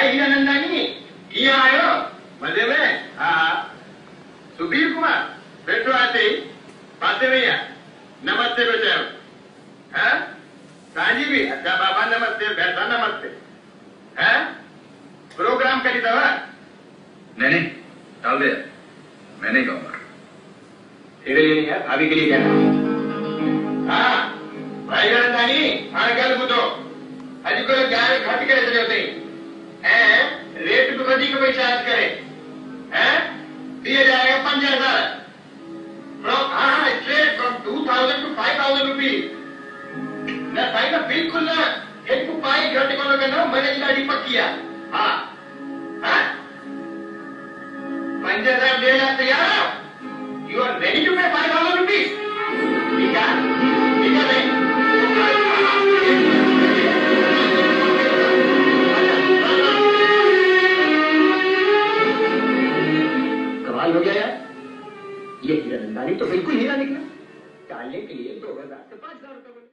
भाई हीरानंदानी यहाँ आयो मजे में। हाँ सुधीर कुमार बैठो आते ही पाते भैया नमस्ते बेटे। हाँ साजी भी अच्छा बाबा नमस्ते बैठा नमस्ते। है प्रोग्राम करी दवा नहीं डाल दे मैं नहीं कहूंगा। तेरे लिए नहीं है भाभी के लिए कहना। हाँ भाई हीरानंदानी हाँ गल बुधो अॼुकल्ह गांव घटि करे छॾियो अथई ऐं रेट बि वधीक पई चार्ज करे। हैं 3000 खां 5000 हाँ स्ट्रेट फ्रॉम 2000 to 5000 रुपीज़। न साईं न बिल्कुल न एक पाई घटि कोन कंदो मने जी ॾाढी पकी आहे। हाँ हाँ 5000 ॾियण लाइ तयार आहियो? यू आर रेडी टू पे 5000 रुपीज़? ठीक है नहीं कमाल हो गया यार। ये हीरानंदानी तो बिल्कुल हीरा निकला। टालने के लिए 2000 से 5000 रुपए।